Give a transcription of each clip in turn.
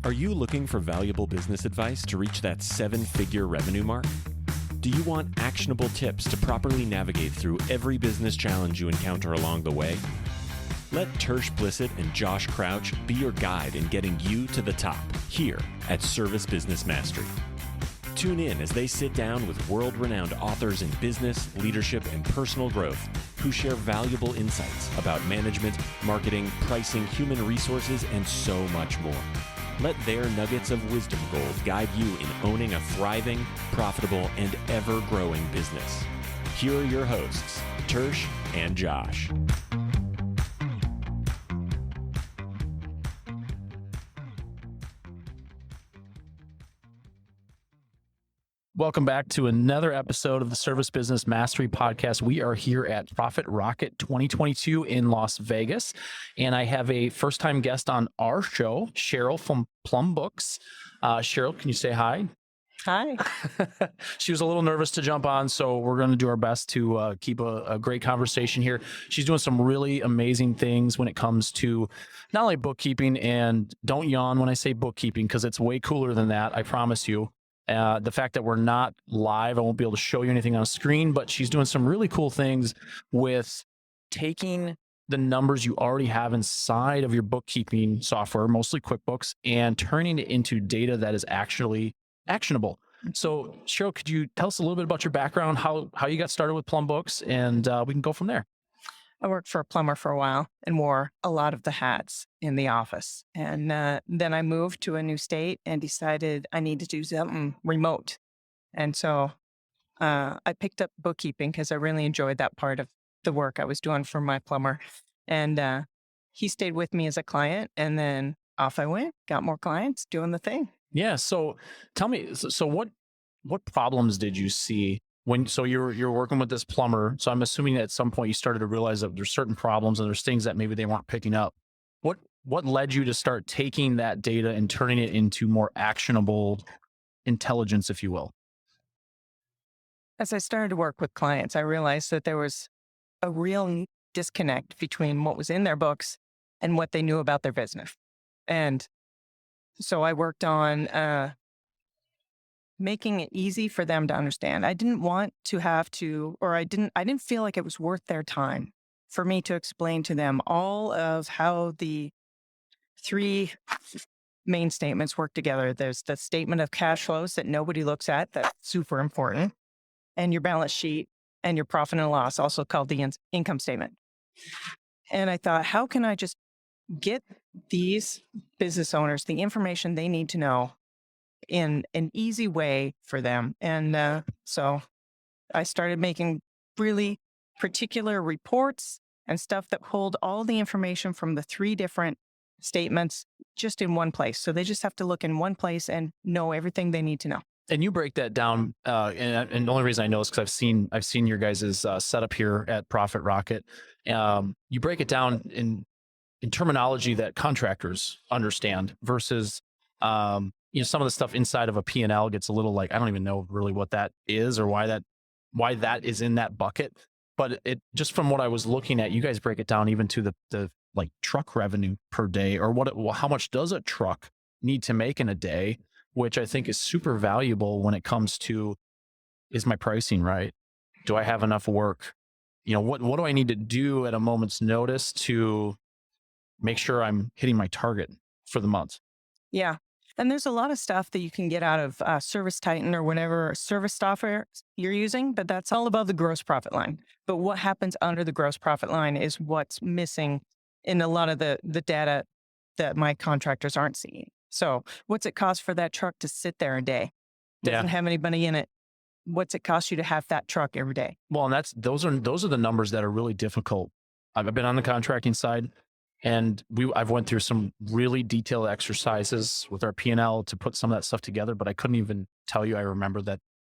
Are you looking for valuable business advice to reach that 7-figure revenue mark? Do you want actionable tips to properly navigate through every business challenge you encounter along the way? Let Tersh Blissett and Josh Crouch be your guide in getting you to the top here at Service Business Mastery. Tune in as they sit down with world-renowned authors in business, leadership, and personal growth who share valuable insights about management, marketing, pricing, human resources, and so much more. Let their nuggets of wisdom gold guide you in owning a thriving, profitable, and ever-growing business. Here are your hosts, Tersh and Josh. Welcome back to another episode of the Service Business Mastery Podcast. We are here at Profit Rocket 2022 in Las Vegas, and I have a first-time guest on our show, Cheryl from PlumbBooks. Cheryl, can you say hi? Hi. She was a little nervous to jump on, so we're going to do our best to keep a great conversation here. She's doing some really amazing things when it comes to not only bookkeeping, and don't yawn when I say bookkeeping, because it's way cooler than that, I promise you. The fact that we're not live, I won't be able to show you anything on screen, but she's doing some really cool things with taking the numbers you already have inside of your bookkeeping software, mostly QuickBooks, and turning it into data that is actually actionable. So Cheryl, could you tell us a little bit about your background, how you got started with PlumbBooks, and we can go from there. I worked for a plumber for a while and wore a lot of the hats in the office. And then I moved to a new state and decided I need to do something remote. And so I picked up bookkeeping because I really enjoyed that part of the work I was doing for my plumber. And he stayed with me as a client, and then off I went, got more clients doing the thing. Yeah. So tell me, so what problems did you see so you're working with this plumber? So I'm assuming at some point you started to realize that there's certain problems and there's things that maybe they weren't picking up. What led you to start taking that data and turning it into more actionable intelligence, if you will? As I started to work with clients, I realized that there was a real disconnect between what was in their books and what they knew about their business. And so I worked on making it easy for them to understand. I didn't want to have to, or I didn't feel like it was worth their time for me to explain to them all of how the three main statements work together. There's the statement of cash flows that nobody looks at, that's super important, and your balance sheet and your profit and loss, also called the income statement. And I thought, how can I just get these business owners the information they need to know in an easy way for them? And so I started making really particular reports and stuff that pulled all the information from the three different statements just in one place. So they just have to look in one place and know everything they need to know. And you break that down, and the only reason I know is because I've seen your guys' setup here at Profit Rocket. You break it down in terminology that contractors understand versus some of the stuff inside of a P&L gets a little like, I don't even know really what that is or why that is in that bucket. But it just from what I was looking at, you guys break it down even to the like truck revenue per day, or how much does a truck need to make in a day, which I think is super valuable when it comes to, is my pricing right? Do I have enough work? What do I need to do at a moment's notice to make sure I'm hitting my target for the month? Yeah. And there's a lot of stuff that you can get out of Service Titan or whatever service software you're using, but that's all above the gross profit line. But what happens under the gross profit line is what's missing in a lot of the data that my contractors aren't seeing. So what's it cost for that truck to sit there a day? Doesn't have anybody in it. What's it cost you to have that truck every day? Well, and those are the numbers that are really difficult. I've been on the contracting side, and I've went through some really detailed exercises with our P&L to put some of that stuff together, but I couldn't even tell you I remember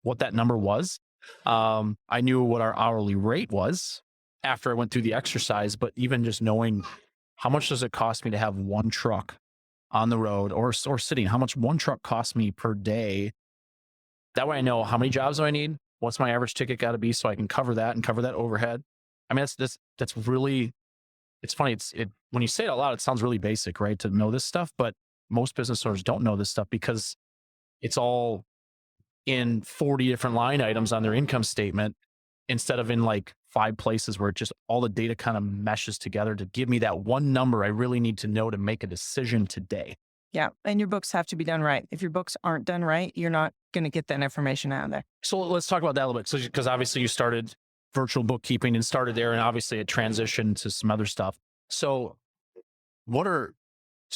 what that number was. I knew what our hourly rate was after I went through the exercise, but even just knowing how much does it cost me to have one truck on the road or sitting, how much one truck costs me per day. That way I know how many jobs do I need, what's my average ticket got to be, so I can cover that and cover that overhead. I mean, that's really, it's funny. When you say it out loud, it sounds really basic, right? To know this stuff, but most business owners don't know this stuff because it's all in 40 different line items on their income statement instead of in like 5 places where just all the data kind of meshes together to give me that one number I really need to know to make a decision today. Yeah. And your books have to be done right. If your books aren't done right, you're not going to get that information out of there. So let's talk about that a little bit. So, because obviously you started virtual bookkeeping and started there, and obviously it transitioned to some other stuff. So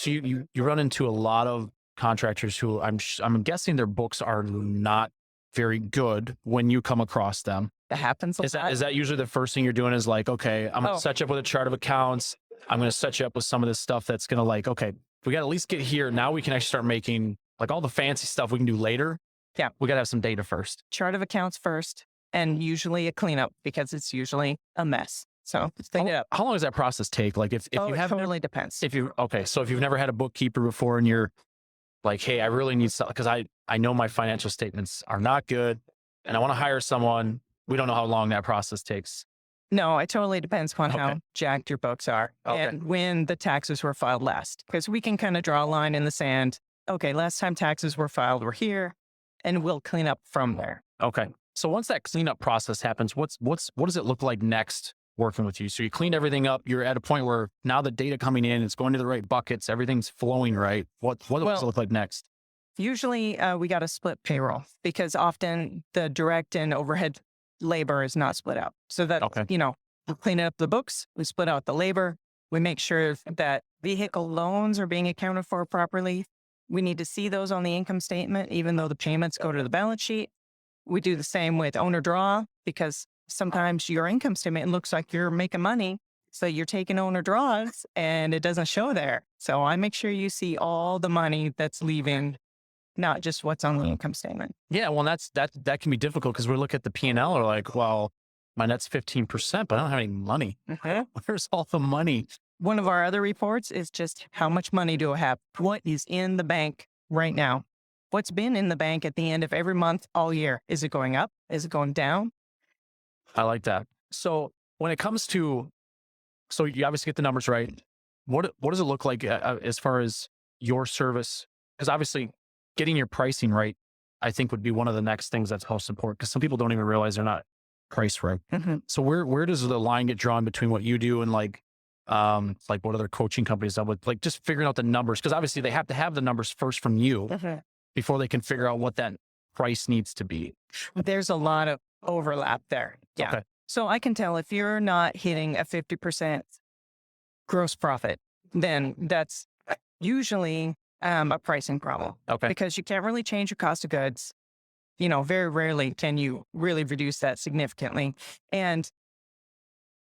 you run into a lot of contractors who I'm guessing their books are not very good when you come across them. That happens a lot. Is that usually the first thing you're doing is like, okay, I'm going to set you up with a chart of accounts. I'm going to set you up with some of this stuff that's going to like, okay, we got to at least get here. Now we can actually start making like all the fancy stuff we can do later. Yeah. We got to have some data first. Chart of accounts first, and usually a cleanup because it's usually a mess. So clean it up. How long does that process take? Like if you have, it totally depends. so if you've never had a bookkeeper before and you're like, hey, I really need something because I know my financial statements are not good and I want to hire someone. We don't know how long that process takes. No, it totally depends upon how jacked your books are and when the taxes were filed last, because we can kind of draw a line in the sand. Okay, last time taxes were filed were here, and we'll clean up from there. Okay. So once that cleanup process happens, what does it look like next working with you? So you clean everything up. You're at a point where now the data coming in, it's going to the right buckets. Everything's flowing right. What does it look like next? Usually we got to split payroll because often the direct and overhead labor is not split out. So that, we clean up the books, we split out the labor, we make sure that vehicle loans are being accounted for properly. We need to see those on the income statement, even though the payments go to the balance sheet. We do the same with owner draw because sometimes your income statement looks like you're making money. So you're taking owner draws and it doesn't show there. So I make sure you see all the money that's leaving, not just what's on the income statement. Yeah, well, that can be difficult because we look at the P&L or like, well, my net's 15%, but I don't have any money. Where's all the money? One of our other reports is just how much money do I have? What is in the bank right now? What's been in the bank at the end of every month all year? Is it going up? Is it going down? I like that. So when it comes to, so you obviously get the numbers right. What does it look like as far as your service? Because obviously getting your pricing right, I think would be one of the next things that's most important because some people don't even realize they're not priced right. So where does the line get drawn between what you do and like what other coaching companies have with like just figuring out the numbers? Because obviously they have to have the numbers first from you before they can figure out what that price needs to be. There's a lot of overlap there. Yeah. Okay. So I can tell if you're not hitting a 50% gross profit, then that's usually a pricing problem. Okay. Because you can't really change your cost of goods. Very rarely can you really reduce that significantly. And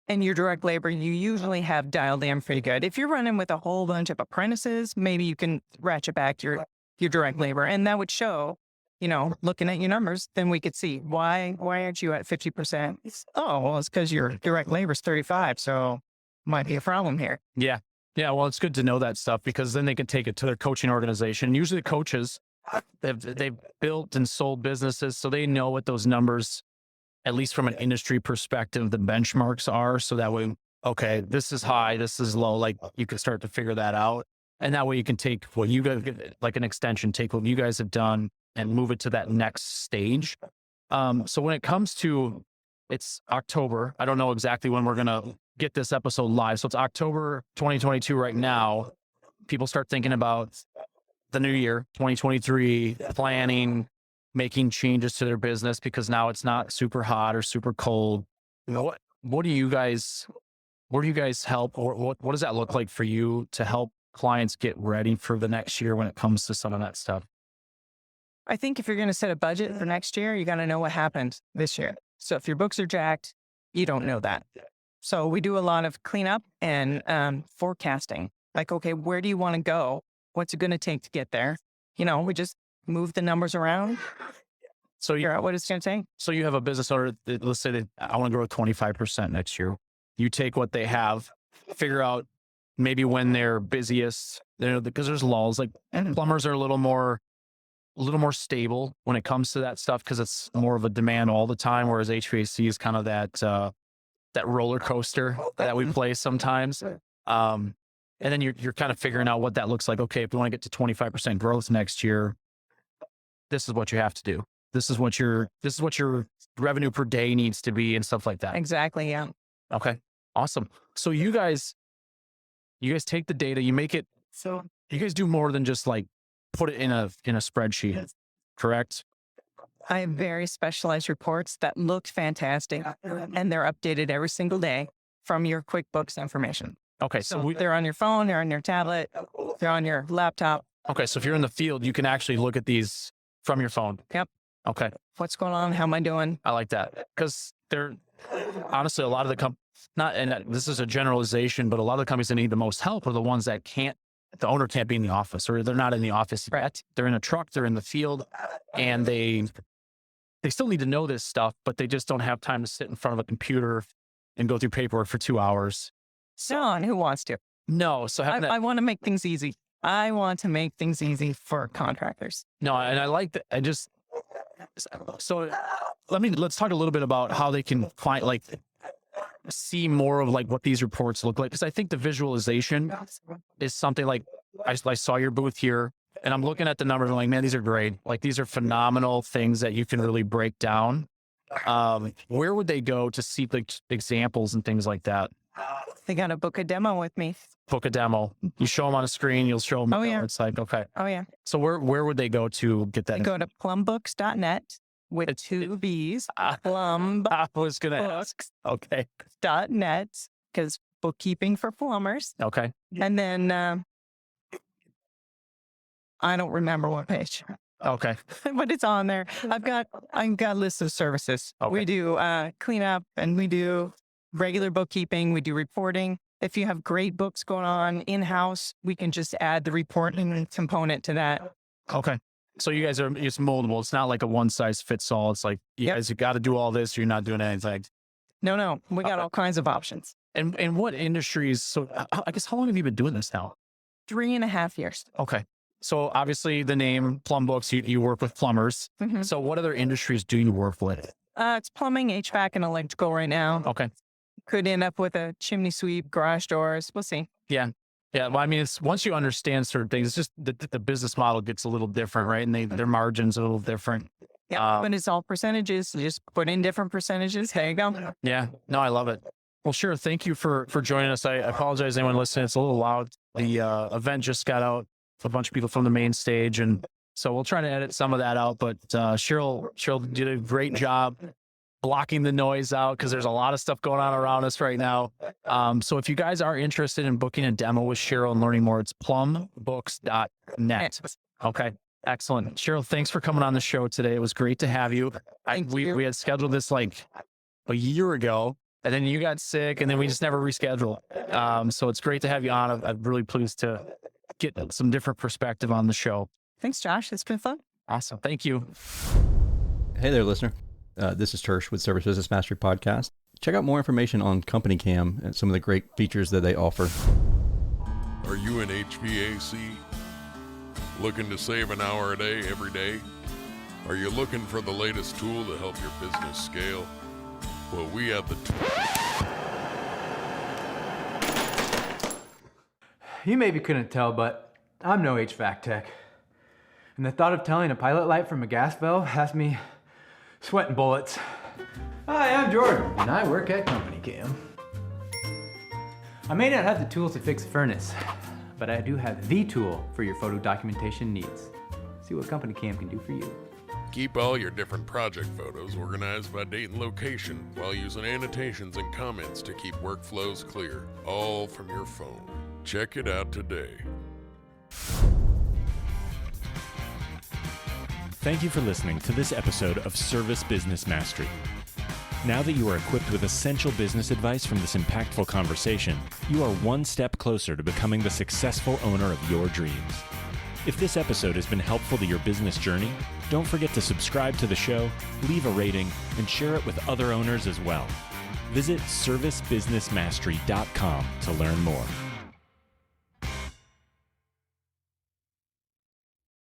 your direct labor, you usually have dialed in pretty good. If you're running with a whole bunch of apprentices, maybe you can ratchet back your direct labor. And that would show, looking at your numbers, then we could see why aren't you at 50%? Well, it's because your direct labor is 35. So might be a problem here. Yeah. Yeah. Well, it's good to know that stuff because then they can take it to their coaching organization. Usually the coaches, they've built and sold businesses. So they know what those numbers, at least from an industry perspective, the benchmarks are. So that way, okay, this is high, this is low. Like you can start to figure that out. And that way you can take what you guys, like an extension, take what you guys have done and move it to that next stage. So when it comes to, it's October, I don't know exactly when we're going to get this episode live. So it's October 2022 right now. People start thinking about the new year, 2023, planning, making changes to their business because now it's not super hot or super cold. What do you guys help, or what does that look like for you to help clients get ready for the next year when it comes to some of that stuff? I think if you're going to set a budget for next year, you got to know what happened this year. So if your books are jacked, you don't know that. So we do a lot of cleanup and forecasting. Like, okay, where do you want to go? What's it going to take to get there? We just move the numbers around. So figure out what it's going to take. So you have a business owner that, let's say that I want to grow 25% next year. You take what they have, figure out maybe when they're busiest, because there's lulls. Like plumbers are a little more stable when it comes to that stuff because it's more of a demand all the time, whereas HVAC is kind of that roller coaster that we play sometimes. And then you're kind of figuring out what that looks like. Okay, if you want to get to 25% growth next year, this is what you have to do. This is what your revenue per day needs to be and stuff like that. Exactly. Yeah. Okay. Awesome. So you guys take the data, you make it, so you guys do more than just like put it in a spreadsheet, correct? I have very specialized reports that look fantastic, and they're updated every single day from your QuickBooks information. Okay. So they're on your phone, they're on your tablet, they're on your laptop. Okay. So if you're in the field, you can actually look at these from your phone. Yep. Okay. What's going on? How am I doing? I like that because they're honestly a lot of the and this is a generalization, but a lot of the companies that need the most help are the ones that the owner can't be in the office, or they're not in the office yet. They're in a truck, they're in the field, and they still need to know this stuff, but they just don't have time to sit in front of a computer and go through paperwork for 2 hours. So, and who wants to? No. So I want to make things easy. I want to make things easy for contractors. No, and I like that. So let's talk a little bit about how they can see more of like what these reports look like. Cause I think the visualization is something like, I saw your booth here and I'm looking at the numbers and I'm like, man, these are great. Like these are phenomenal things that you can really break down. Where would they go to see like examples and things like that? They got to book a demo with me. Book a demo. You show them on a screen, you'll show them. Oh, yeah. It's like, okay. Oh, yeah. So where would they go to get that? They go to PlumbBooks.net with 2 B's. Plumb. I was going to ask. Okay. .net, because bookkeeping for plumbers. Okay. And then I don't remember what page. Okay. But it's on there. I've got a list of services. Okay. We do cleanup, and we do regular bookkeeping. We do reporting. If you have great books going on in-house, we can just add the reporting component to that. Okay. So you guys it's moldable. It's not like a one size fits all. It's like, you guys, you got to do all this. Or you're not doing anything. No. We got all kinds of options. And what industries? So I guess how long have you been doing this now? 3.5 years. Okay. So obviously the name PlumbBooks, you work with plumbers. Mm-hmm. So what other industries do you work with? It's plumbing, HVAC, and electrical right now. Okay. Could end up with a chimney sweep, garage doors. We'll see. Yeah. Yeah. Well, I mean, it's once you understand certain things, it's just the business model gets a little different, right? And their margins are a little different. Yeah. But it's all percentages. You just put in different percentages. There you go. Yeah. No, I love it. Well, sure. Thank you for joining us. I apologize to anyone listening. It's a little loud. The event just got out, a bunch of people from the main stage. And so we'll try to edit some of that out. But Cheryl did a great job blocking the noise out because there's a lot of stuff going on around us right now. So if you guys are interested in booking a demo with Cheryl and learning more, it's plumbBooks.net. Okay. Excellent. Cheryl, thanks for coming on the show today. It was great to have you. We had scheduled this like a year ago, and then you got sick, and then we just never rescheduled. So it's great to have you on. I'm really pleased to get some different perspective on the show. Thanks, Josh. It's been fun. Awesome. Thank you. Hey there, listener. This is Tersh with Service Business Mastery Podcast. Check out more information on Company Cam and some of the great features that they offer. Are you an HVAC? Looking to save an hour a day every day? Are you looking for the latest tool to help your business scale? Well, we have the You maybe couldn't tell, but I'm no HVAC tech. And the thought of telling a pilot light from a gas valve has me sweating bullets. Hi, I'm Jordan, and I work at Company Cam. I may not have the tools to fix a furnace, but I do have the tool for your photo documentation needs. See what Company Cam can do for you. Keep all your different project photos organized by date and location while using annotations and comments to keep workflows clear, all from your phone. Check it out today. Thank you for listening to this episode of Service Business Mastery. Now that you are equipped with essential business advice from this impactful conversation, you are one step closer to becoming the successful owner of your dreams. If this episode has been helpful to your business journey, don't forget to subscribe to the show, leave a rating, and share it with other owners as well. Visit servicebusinessmastery.com to learn more.